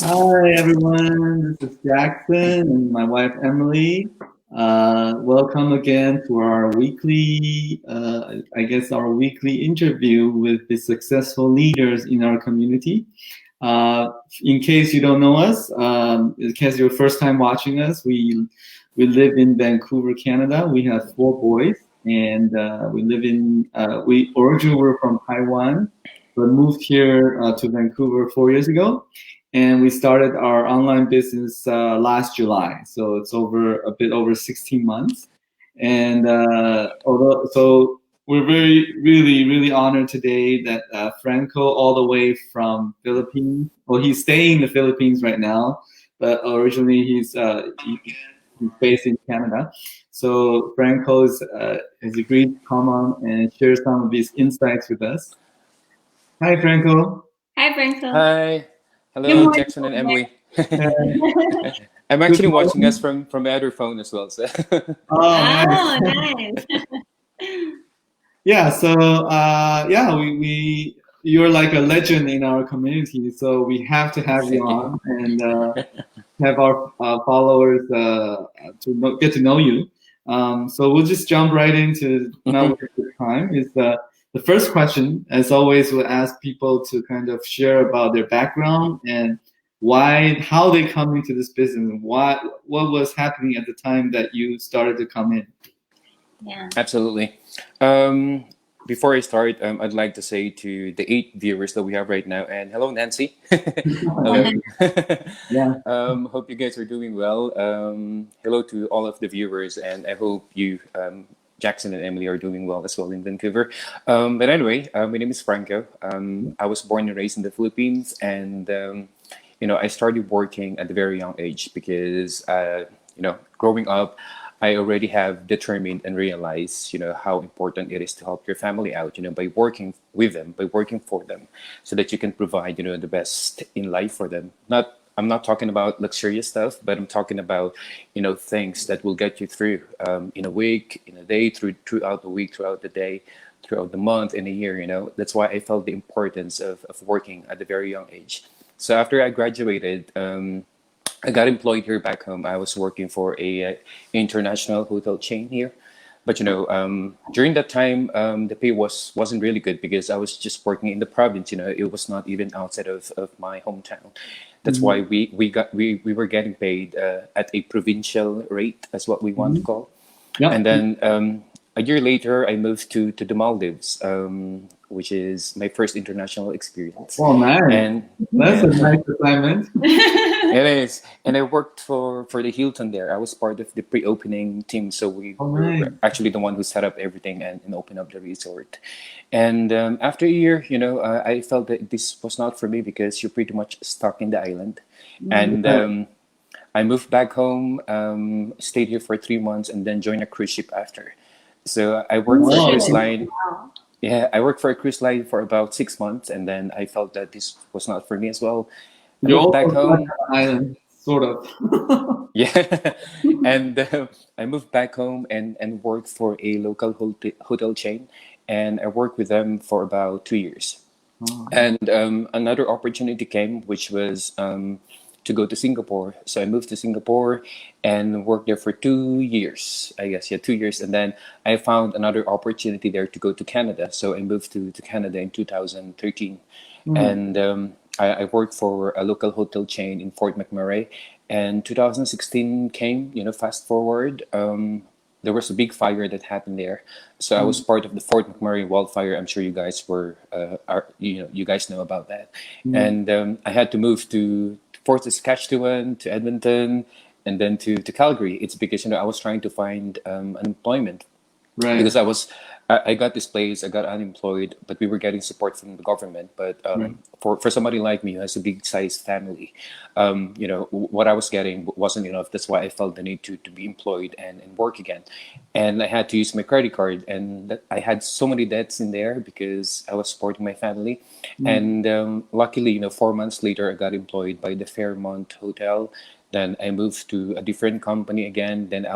Hi everyone, this is Jackson and my wife Emily. Welcome again to our weekly interview with the successful leaders in our community. Uh, in case you don't know us, in case you're first time watching us, we live in Vancouver, Canada. We have four boys, and we originally were from Taiwan, but moved here to Vancouver 4 years ago, and we started our online business last July. So it's over a bit over 16 months, and we're really honored today that Franco, all the way from Philippines. Well, he's staying in the Philippines right now, but originally he's based in Canada. So Franco has agreed to come on and share some of his insights with us. Hi, Franco. Hi, Franco. Hi, Good hello, morning. Jackson and Emily. Uh, I'm Good actually watching us morning. from my other phone as well. So Oh, Oh, nice. nice. Yeah, so we you're like a legend in our community, so we have to have you thank you. on and have our followers get to know you. So we'll just jump right into not Mhm. waste the time. Is the first question, as always, we'll ask people to kind of share about their background and how they come into this business, what was happening at the time that you started to come in. Yeah. Absolutely. Um, Before I start, I'd like to say to the 8 viewers that we have right now, and hello, Nancy. Hello. Yeah. Hope you guys are doing well. Hello to all of the viewers, and I hope you, Jackson and Emily, are doing well as well in Vancouver. But anyway, my name is Franco. I was born and raised in the Philippines, and I started working at a very young age because, growing up, I already have determined and realized, how important it is to help your family out, by working with them, by working for them, so that you can provide, the best in life for them. I'm not talking about luxurious stuff, but I'm talking about, things that will get you through in a week, in a day, throughout the week, throughout the day, throughout the month, in a year. That's why I felt the importance of working at a very young age. So after I graduated, I got employed here back home. I was working for a international hotel chain here, but during that time, the pay wasn't really good because I was just working in the province. It was not even outside of my hometown. That's Mhm. why we were getting paid at a provincial rate, as what we want to Mhm. call. Yep. And then a year later, I moved to the Maldives, which is my first international experience. Well, nice. And That's yeah, a nice assignment. it is. And I worked for the Hilton there. I was part of the pre-opening team, so we Oh, nice. were actually the one who set up everything and opened up the resort. And after a year, I felt that this was not for me because you're pretty much stuck in the island. And Right. I moved back home, stayed here for 3 months, and then joined a cruise ship after. So I worked for a Shit. cruise Oh, line. Wow. Yeah, I worked for a cruise line for about 6 months, and then I felt that this was not for me as well. I you're moved back also stuck on home. an island, sort of. Yeah, and I moved back home and worked for a local hotel chain, and I worked with them for about 2 years. Oh, And another opportunity came, which was to go to Singapore. So I moved to Singapore and worked there for 2 years, I guess. Yeah, 2 years. And then I found another opportunity there to go to Canada. So I moved to Canada in 2013. mm, And I worked for a local hotel chain in Fort McMurray. And 2016 came, fast forward. There was a big fire that happened there. So I was mm, part of the Fort McMurray wildfire. I'm sure you guys you guys know about that. mm. And I had to move to Fort Saskatchewan, to Edmonton, and then to Calgary. It's because I was trying to find unemployment Right, because I got displaced, I got unemployed, but we were getting support from the government. But right. for somebody like me who has a big sized family, what I was getting wasn't enough. That's why I felt the need to be employed and work again. And I had to use my credit card, and I had so many debts in there because I was supporting my family. Mm, And luckily, 4 months later, I got employed by the Fairmont Hotel. Then I moved to a different company again. Then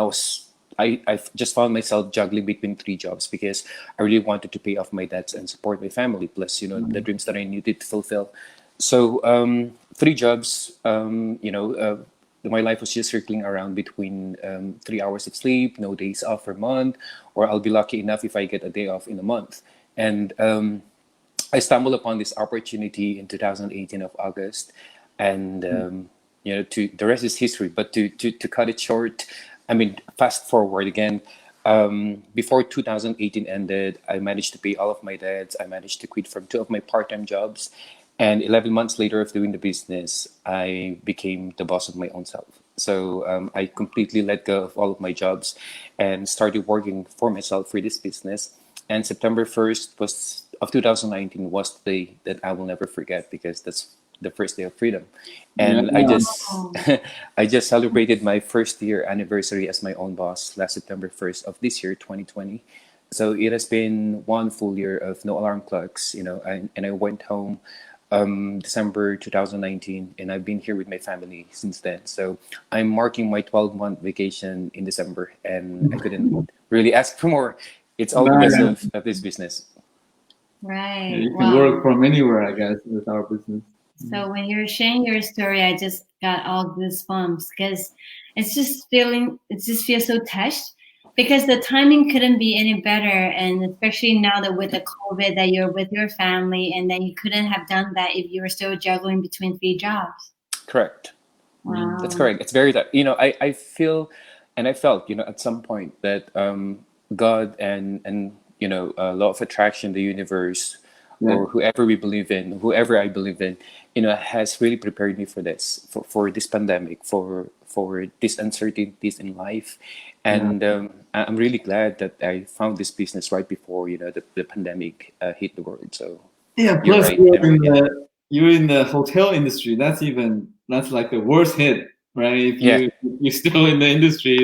I just found myself juggling between three jobs because I really wanted to pay off my debts and support my family, plus, the mm, dreams that I needed to fulfill. So three jobs. My life was just circling around between 3 hours of sleep, no days off per month, or I'll be lucky enough if I get a day off in a month. And I stumbled upon this opportunity in 2018 of August, and to the rest is history. But to cut it short, I mean, fast forward again. Before 2018 ended, I managed to pay all of my debts. I managed to quit from two of my part-time jobs, and 11 months later of doing the business, I became the boss of my own self. So I completely let go of all of my jobs and started working for myself for this business. And September 1st was of 2019 was the day that I will never forget, because that's the first day of freedom. And I Yeah. just I just celebrated my first year anniversary as my own boss last September 1st of this year, 2020. So it has been one full year of no alarm clocks, and I went home December 2019, and I've been here with my family since then. So I'm marking my 12-month vacation in December, and I couldn't really ask for more. It's all because Nice. of this business. Yeah, Right. you can work Wow. from anywhere, I guess, with our business. So when you're sharing your story, I just got all goosebumps because it just feels so touched because the timing couldn't be any better. And especially now that with the COVID that you're with your family and then you couldn't have done that if you were still juggling between three jobs. Correct. That's Wow. correct. It's very that I feel and I felt at some point that God and law of attraction, the universe, Yeah. or whoever I believe in, has really prepared me for this, for this pandemic, for these uncertainties in life. Yeah. And I'm really glad that I found this business right before the pandemic hit the world. So Yeah. you're Plus, right, Emily. Yeah, you're in the hotel industry. That's like the worst hit, right? If yeah, you're still in the industry,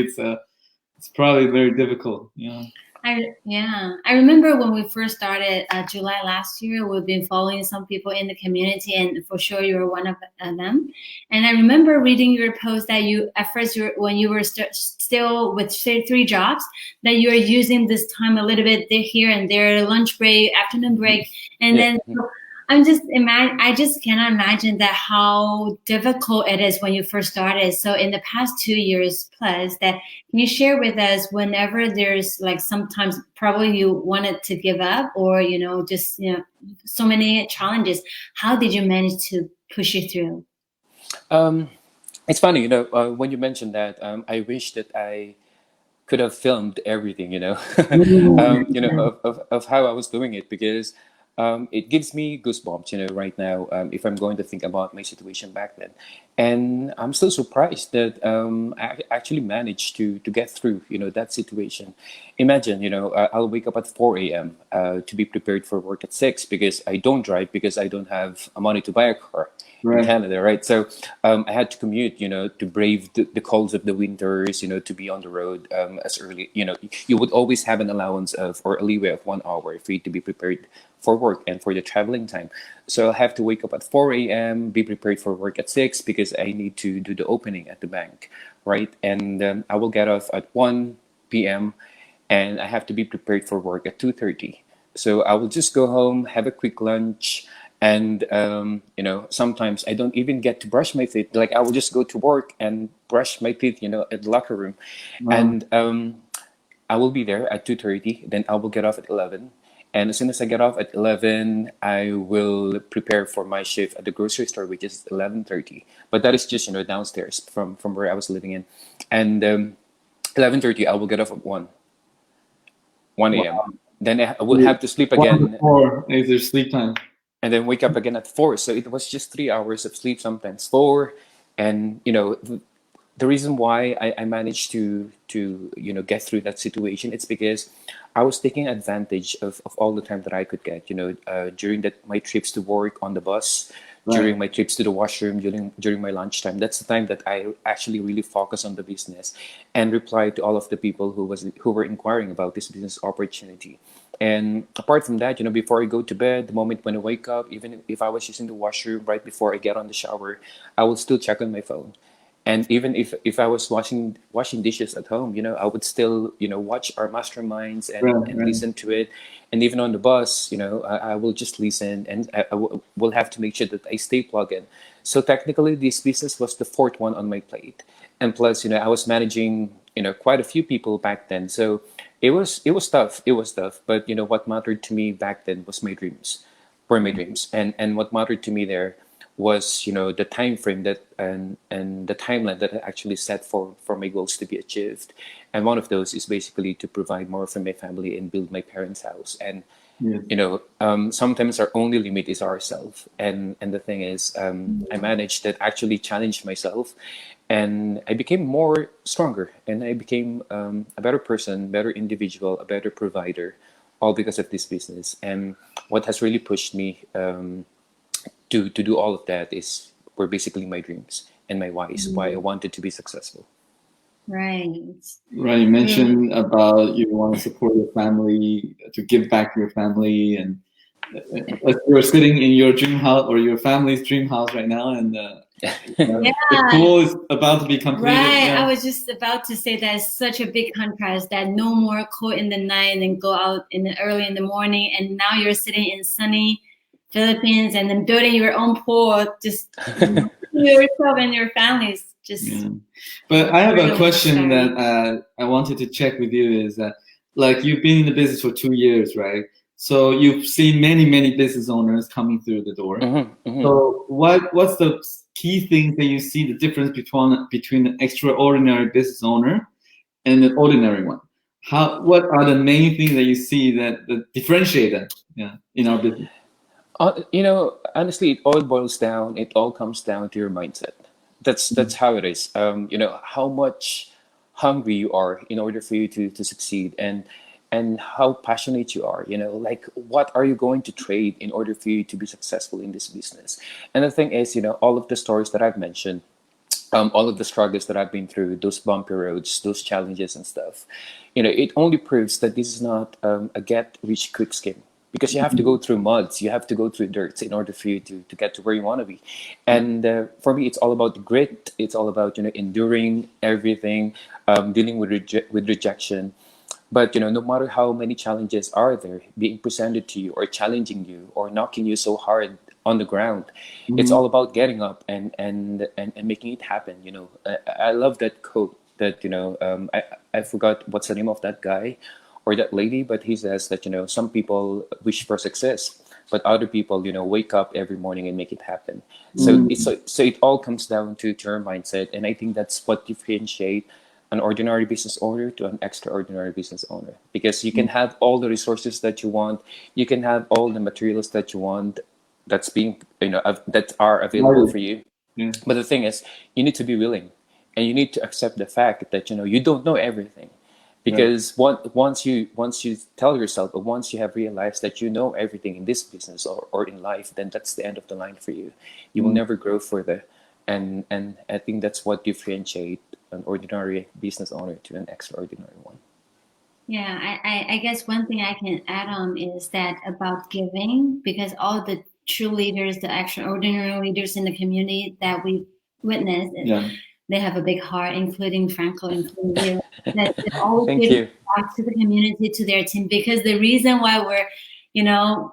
it's probably very difficult. Yeah. I remember when we first started July last year. We've been following some people in the community, and for sure you were one of them. And I remember reading your post that you at first when you were still with say, three jobs, that you were using this time a little bit here and there, lunch break, afternoon break, and yeah. then I just cannot imagine that how difficult it is when you first started. So in the past 2 years plus, that can you share with us whenever there's like sometimes probably you wanted to give up or just so many challenges, how did you manage to push it through? Um, it's funny, when you mentioned that, I wish that I could have filmed everything, of how I was doing it, because it gives me goosebumps, right now, if I'm going to think about my situation back then. And I'm still surprised that I actually managed to get through, that situation. Imagine, I'll wake up at 4 a.m. To be prepared for work at 6 because I don't drive, because I don't have money to buy a car in Right. Canada, right? So I had to commute, to brave the colds of the winters, to be on the road as early. You would always have an allowance of or a leeway of 1 hour for you to be prepared for work and for the traveling time. So I have to wake up at 4 a.m., be prepared for work at 6 because I need to do the opening at the bank, right? And I will get off at 1 p.m. and I have to be prepared for work at 2:30. So I will just go home, have a quick lunch, and sometimes I don't even get to brush my teeth. Like I will just go to work and brush my teeth, at the locker room, Wow. and I will be there at 2:30. Then I will get off at 11. And as soon as I get off at 11, I will prepare for my shift at the grocery store, which is 11:30. But that is just downstairs from where I was living in, and 11:30 I will get off at 1 a.m. Wow. Then I will have to sleep One to again four is your sleep time. and then wake up again at 4. So it was just 3 hours of sleep, sometimes 4. And the reason why I managed to get through that situation, it's because I was taking advantage of all the time that I could get. During my trips to work on the bus, Right. during my trips to the washroom, during my lunchtime. That's the time that I actually really focus on the business and reply to all of the people who were inquiring about this business opportunity. And apart from that, before I go to bed, the moment when I wake up, even if I was using the washroom right before I get on the shower, I will still check on my phone. And even if I was washing dishes at home, I would still, watch our masterminds and right. listen to it. And even on the bus, I will just listen, and will have to make sure that I stay plugged in. So technically, this business was the fourth one on my plate. And plus, I was managing, quite a few people back then. So it was tough. It was tough. But what mattered to me back then was my dreams, were my dreams. And what mattered to me there was the time frame that and the timeline that I actually set for my goals to be achieved. And one of those is basically to provide more for my family and build my parents' house. And Yes. sometimes our only limit is ourselves. And the thing is, I managed that, actually challenged myself, and I became more stronger, and I became a better person, better individual, a better provider, all because of this business. And what has really pushed me to do all of that were basically my dreams and my whys, why I wanted to be successful. Right. Right. You mentioned about you want to support your family, to give back to your family, and you're sitting in your dream house or your family's dream house right now, and the pool is about to be completed. Right. Yeah. I was just about to say that it's such a big contrast, that no more cold in the night and go out early in the morning, and now you're sitting in sunny Philippines and then building your own pool, just yourself and your families. Just. Yeah. But I have a question that I wanted to check with you, is that, like, you've been in the business for 2 years, right? So you've seen many business owners coming through the door. So what's the key thing that you see the difference between an extraordinary business owner and an ordinary one? What are the main things that you see that differentiate them, in our business? Honestly, it all comes down to your mindset. That's how it is. How much hungry you are in order for you to succeed, and how passionate you are. Like, what are you going to trade in order for you to be successful in this business? And the thing is, all of the stories that I've mentioned, all of the struggles that I've been through, those bumpy roads, those challenges and stuff, it only proves that this is not a get rich quick scheme. Because you have to go through muds, you have to go through dirt in order for you to get to where you want to be. And for me, it's all about grit. It's all about enduring everything, dealing with rejection. But no matter how many challenges are there being presented to you, or challenging you, or knocking you so hard on the ground, it's all about getting up and making it happen. I love that quote that I forgot what's the name of that guy or that lady, but he says that some people wish for success, but other people wake up every morning and make it happen. So it all comes down to your mindset, and I think that's what differentiate an ordinary business owner to an extraordinary business owner, because you can have all the resources that you want, you can have all the materials that you want, that's being that are available for you. But the thing is, you need to be willing, and you need to accept the fact that you don't know everything. Because once you tell yourself, or once you have realized that you know everything in this business or in life, then that's the end of the line for you. You will never grow further. And I think that's what differentiate an ordinary business owner to an extraordinary one. Yeah, I guess one thing I can add on is that about giving, because all the true leaders, the extraordinary leaders in the community that we witnessed, they have a big heart, including Franco, including you. That they always give back to the community, to their team. Because the reason why we're,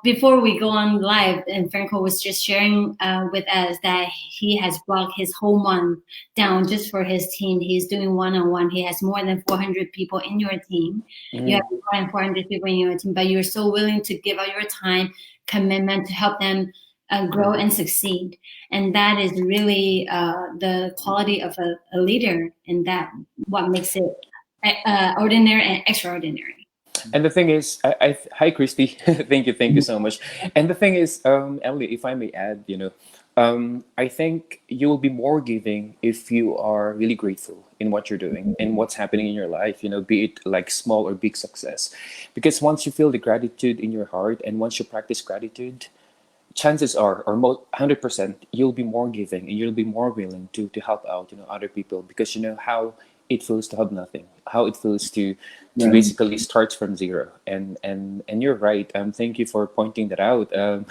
before we go on live, and Franco was just sharing with us that he has blocked his whole month down just for his team. He's doing one-on-one. He has more than 400 people in your team. You have more than 400 people in your team, but you're so willing to give out your time, commitment to help them grow and succeed. And that is really the quality of a leader, and that what makes it ordinary and extraordinary. And the thing is, hi Christy, thank you so much. And the thing is, Emily, if I may add, I think you will be more giving if you are really grateful in what you're doing and what's happening in your life, be it like small or big success. Because once you feel the gratitude in your heart, and once you practice gratitude, chances are, or 100%, you'll be more giving, and you'll be more willing to help out, other people, because you know how it feels to have nothing, how it feels to basically start from zero. And you're right. Thank you for pointing that out. I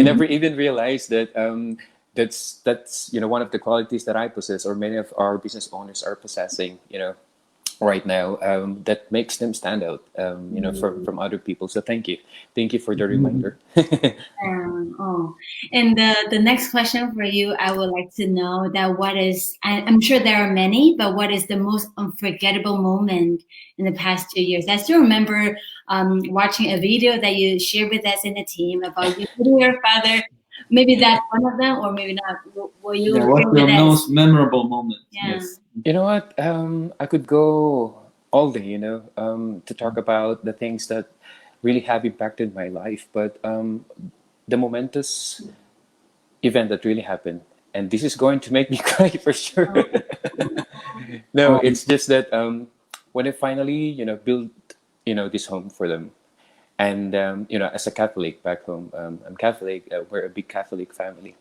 never even realized that that's one of the qualities that I possess, or many of our business owners are possessing, right now, that makes them stand out, from other people. So thank you for the reminder. Oh, and the next question for you, I would like to know that what is, I'm sure there are many, but what is the most unforgettable moment in the past 2 years? I still remember watching a video that you shared with us in the team about you meeting your father. Maybe that's one of them, or maybe not. Will you Yeah, share what's with your us? most memorable moment? Yeah. Yes. You know what? I could go all day, to talk about the things that really have impacted my life. But the momentous event that really happened, and this is going to make me cry for sure. No, it's just that when I finally, built, this home for them, and as a Catholic back home, I'm Catholic. We're a big Catholic family.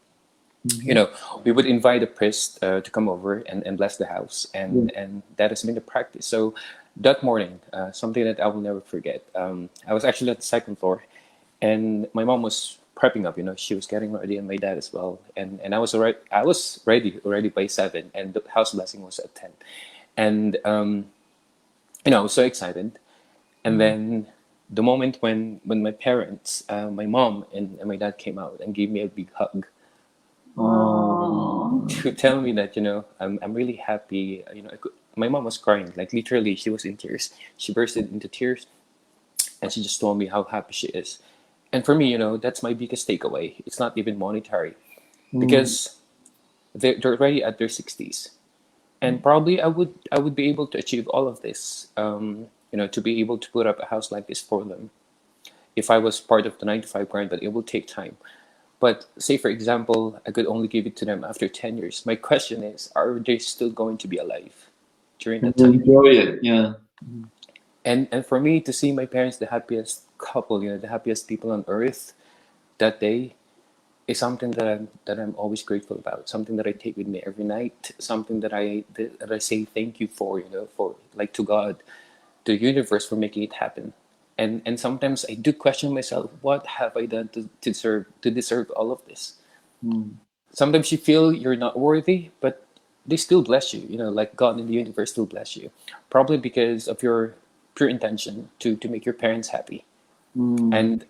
We would invite a priest to come over and bless the house, and that has been the practice. So that morning, something that I will never forget. I was actually at the second floor, and my mom was prepping up. She was getting ready, and my dad as well. And I was ready already by 7, and the house blessing was at 10. And I was so excited. And then the moment when my parents, my mom and my dad came out and gave me a big hug. Oh. To tell me that I'm really happy. My mom was crying, like literally she was in tears. She bursted into tears, and she just told me how happy she is. And for me, that's my biggest takeaway. It's not even monetary, because they're already at their 60s, and probably I would be able to achieve all of this. To be able to put up a house like this for them, if I was part of the 9 to 5 grind, but it will take time. But say, for example, I could only give it to them after 10 years. My question is, are they still going to be alive during that time? Enjoy it. Yeah. And for me to see my parents, the happiest couple, the happiest people on earth that day, is something that I'm always grateful about. Something that I take with me every night. Something that I say thank you for, for, like, to God, to the universe, for making it happen. And sometimes I do question myself, what have I done to deserve all of this? Sometimes you feel you're not worthy, but they still bless you, like God in the universe still bless you, probably because of your pure intention to make your parents happy. And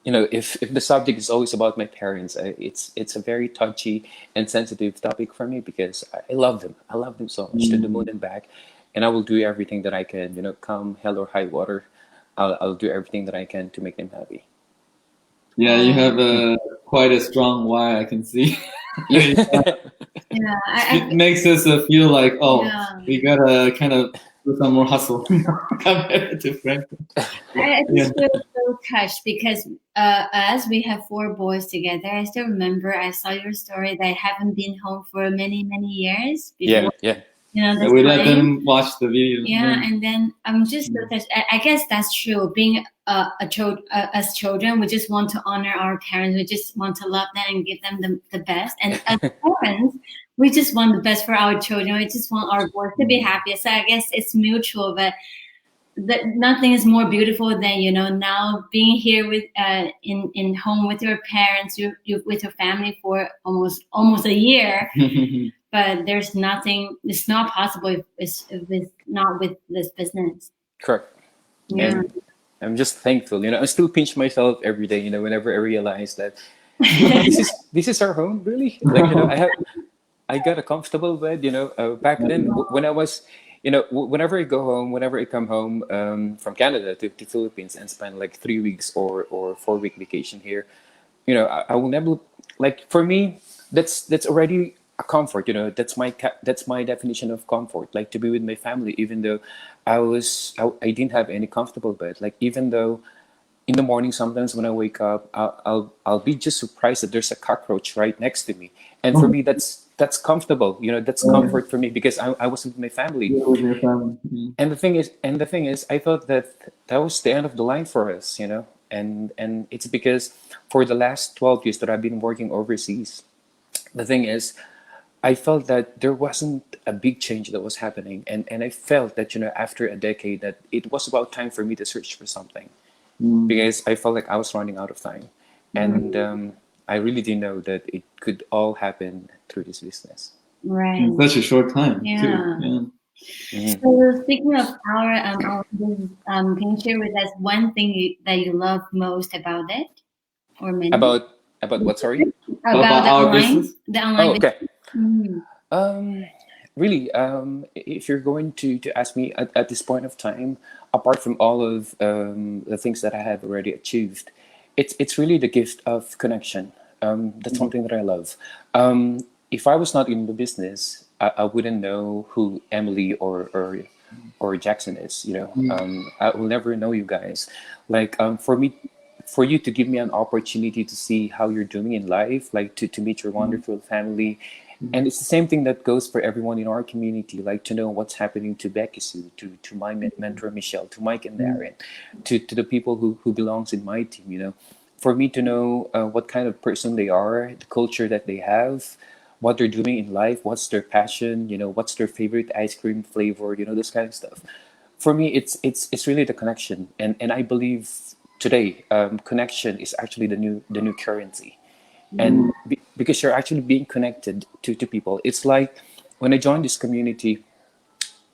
if the subject is always about my parents, it's a very touchy and sensitive topic for me, because I love them. I love them so much, to the moon and back. And I will do everything that I can, come hell or high water. I'll do everything that I can to make them happy. Yeah, you have quite a strong why, I can see. Yeah. Yeah, It makes us feel like, Yeah. we gotta kind of do some more hustle compared to Franco. I just feel so touched because as we have 4 boys together, I still remember I saw your story that I haven't been home for many, many years before. Yeah. This We let time. them watch the video. Yeah, and then I'm just so touched. I guess that's true. Being as children, we just want to honor our parents. We just want to love them and give them the best. And as parents, we just want the best for our children. We just want our boys to be happy. So I guess it's mutual, but that nothing is more beautiful than now being here with in home with your parents, you with your family for almost a year. But there's nothing. It's not possible if it's not with this business. Correct. Yeah. And I'm just thankful. I still pinch myself every day. Whenever I realize that this is our home, really. Like, I got a comfortable bed. Back then, when I was, whenever I go home, whenever I come home from Canada to Philippines and spend like 3 weeks or 4 week vacation here, I will never, like, for me, that's already a comfort. That's my definition of comfort. Like, to be with my family, even though I didn't have any comfortable bed. Like, even though in the morning, sometimes when I wake up, I'll be just surprised that there's a cockroach right next to me. And for me, that's comfortable. That's comfort for me, because I was with my family. With your family. And the thing is, I thought that was the end of the line for us. And it's because for the last 12 years that I've been working overseas, the thing is, I felt that there wasn't a big change that was happening, and I felt that after a decade, that it was about time for me to search for something, because I felt like I was running out of time. And I really didn't know that it could all happen through this business. Right. In such a short time, Yeah. too. Mhm. So speaking of our business, can you share with us one thing that you love most about it, or many? About what? Sorry. About the our online, business? Oh, business. okay. Mhm. Really, if you're going to ask me at this point of time, apart from all of the things that I have already achieved, it's really the gift of connection. That's something that I love. If I was not in the business, I wouldn't know who Emily or Jackson is. I will never know you guys. Like for you to give me an opportunity to see how you're doing in life, like to meet your wonderful family. And it's the same thing that goes for everyone in our community, like to know what's happening to Becky Sue, to my mentor Michelle, to Mike and Darren, to the people who belongs in my team, for me to know what kind of person they are, the culture that they have, what they're doing in life, what's their passion, what's their favorite ice cream flavor, this kind of stuff. For me, it's really the connection, and I believe today connection is actually the new currency. And because you're actually being connected to people, it's like when I joined this community,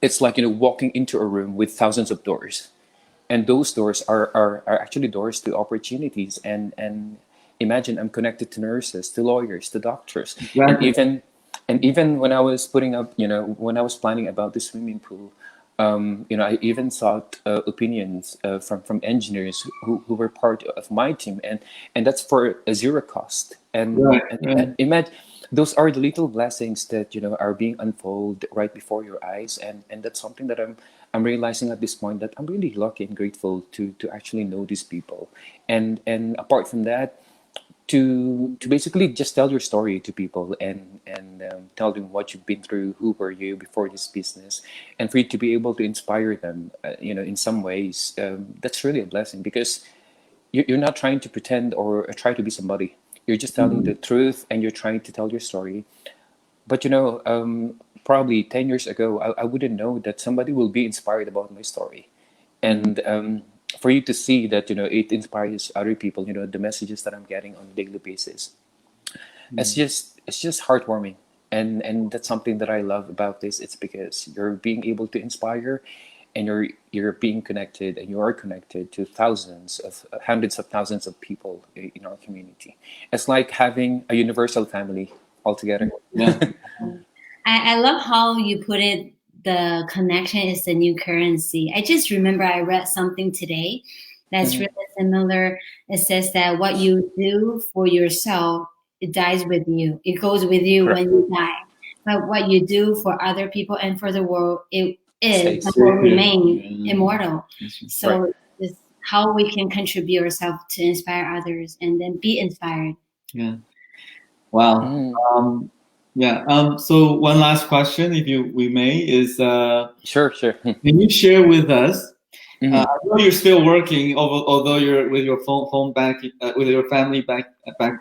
it's like walking into a room with thousands of doors, and those doors are actually doors to opportunities. And imagine I'm connected to nurses, to lawyers, to doctors, and Exactly. even when I was putting up, when I was planning about the swimming pool, I even sought opinions from engineers who were part of my team, and that's for a zero cost. And, Right, and, right. and imagine those are the little blessings that are being unfolded right before your eyes, and that's something that I'm realizing at this point, that I'm really lucky and grateful to actually know these people. And apart from that, to basically just tell your story to people, and tell them what you've been through, who were you before this business, and for you to be able to inspire them, in some ways, that's really a blessing, because you're not trying to pretend or try to be somebody. You're just telling the truth, and you're trying to tell your story. But probably 10 years ago, I wouldn't know that somebody will be inspired about my story. And for you to see that, it inspires other people, the messages that I'm getting on a daily basis. It's just heartwarming. And that's something that I love about this. It's because you're being able to inspire, and you're being connected, and you are connected to hundreds of thousands of people in our community. It's like having a universal family altogether. Yeah. I love how you put it. The connection is the new currency. I just remember I read something today that's really similar. It says that what you do for yourself, it dies with you. It goes with you Correct. when you die. But what you do for other people and for the world, it is Stays. and will remain immortal. Right. So it's how we can contribute ourselves to inspire others and then be inspired. Yeah. Wow. Mm. Yeah. So one last question, if we may, is Sure. can you share with us? Mhm. I know you're still working, although you're with your home back, with your family back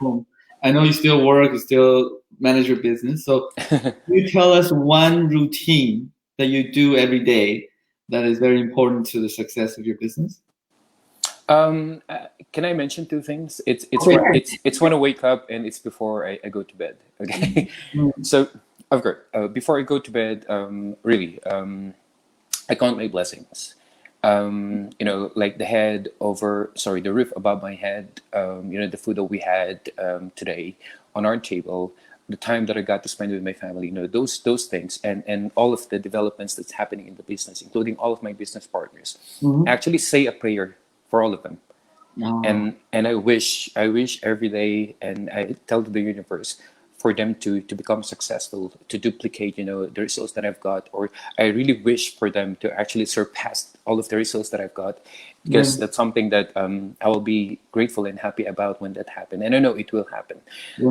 home. I know you still work, you still manage your business. So can you tell us one routine that you do every day that is very important to the success of your business? Can I mention two things? It's Okay. it's when I wake up, and it's before I go to bed. Okay. So of course, before I go to bed, really, I count my blessings. Like the roof above my head, the food that we had today on our table, the time that I got to spend with my family, those things, and all of the developments that's happening in the business, including all of my business partners. I actually say a prayer for all of them. And I wish every day, and I tell to the universe for them to become successful, to duplicate the results that I've got, or I really wish for them to actually surpass all of the results that I've got, because that's something that I will be grateful and happy about when that happens, and I know it will happen.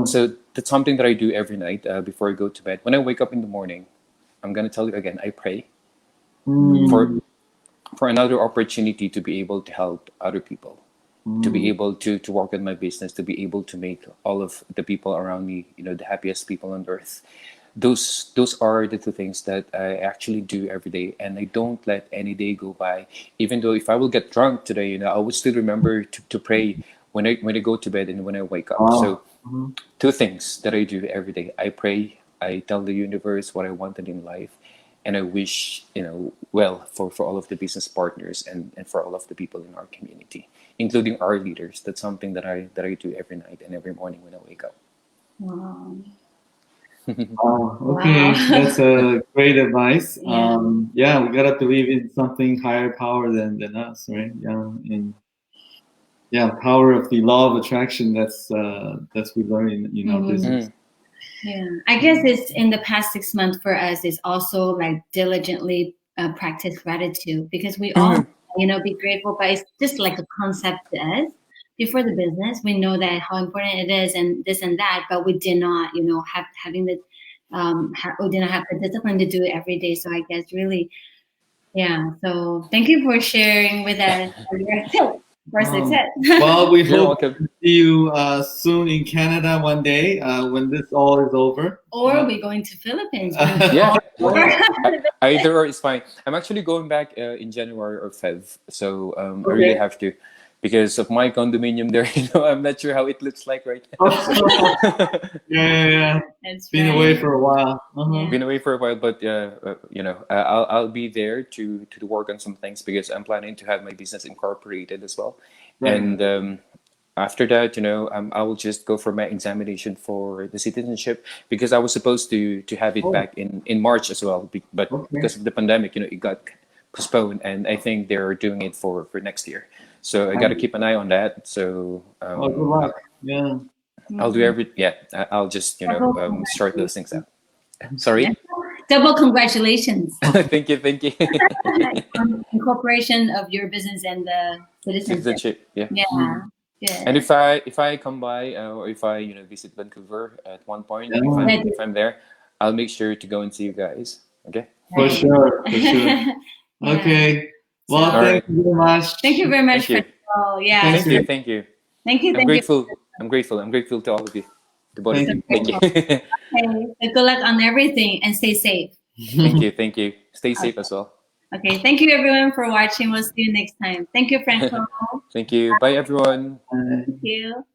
So that's something that I do every night before I go to bed. When I wake up in the morning, I'm gonna tell you again, I pray for another opportunity to be able to help other people, to be able to work on my business, to be able to make all of the people around me, the happiest people on earth. Those are the two things that I actually do every day, and I don't let any day go by. Even though if I will get drunk today, I will still remember to pray when I go to bed and when I wake up. So Mhm. two things that I do every day. I pray, I tell the universe what I wanted in life, and I wish, well for all of the business partners and for all of the people in our community, including our leaders. That's something that I do every night and every morning when I wake up. Wow. Okay, Wow. that's a great advice. Yeah. Yeah, we gotta believe in something higher power than us, right? Yeah, and yeah, power of the law of attraction. That's we learn in our Mhm. business. Yeah, I guess it's in the past 6 months for us is also like diligently practice gratitude, because we all, be grateful, but it's just like a concept to us. Before the business, we know that how important it is and this and that, but we did not, having the, we did not have the discipline to do it every day. So I guess really, yeah. So thank you for sharing with us your tips for success. Well, we You're hope to welcome. see you soon in Canada one day when this all is over. Or we're going to Philippines. Yeah, Or- either or is fine. I'm actually going back in January or Feb, so I really Okay. have to, because of my condominium there. I'm not sure how it looks like right now. Yeah. That's Been right. away for a while. Yeah. Been away for a while, but I'll be there to work on some things, because I'm planning to have my business incorporated as well, Right. and after that, I will just go for my examination for the citizenship, because I was supposed to have it back in March as well, but because of the pandemic, it got postponed, and I think they're doing it for next year. So I got to keep an eye on that. So Good luck. Yeah. I'll do I'll just sort those things out. Sorry. Double congratulations Thank you. on incorporation of your business and the citizenship. Citizenship. Yeah. Yeah. Good. And if I come by, or if I visit Vancouver at one point, if I'm there, I'll make sure to go and see you guys. Okay. For sure. Yeah. Okay. Well, All thank right. you very much. Thank you very much Thank you. for yeah. Thank you. Thank you. Thank you. I'm grateful. I'm grateful to all of you. To both of Thank you. Thank you. Okay. So good luck on everything and stay safe. Thank you. Stay safe as well. Okay. Thank you everyone for watching. We'll see you next time. Thank you, Franco. Thank you. Bye everyone. Bye. Thank you.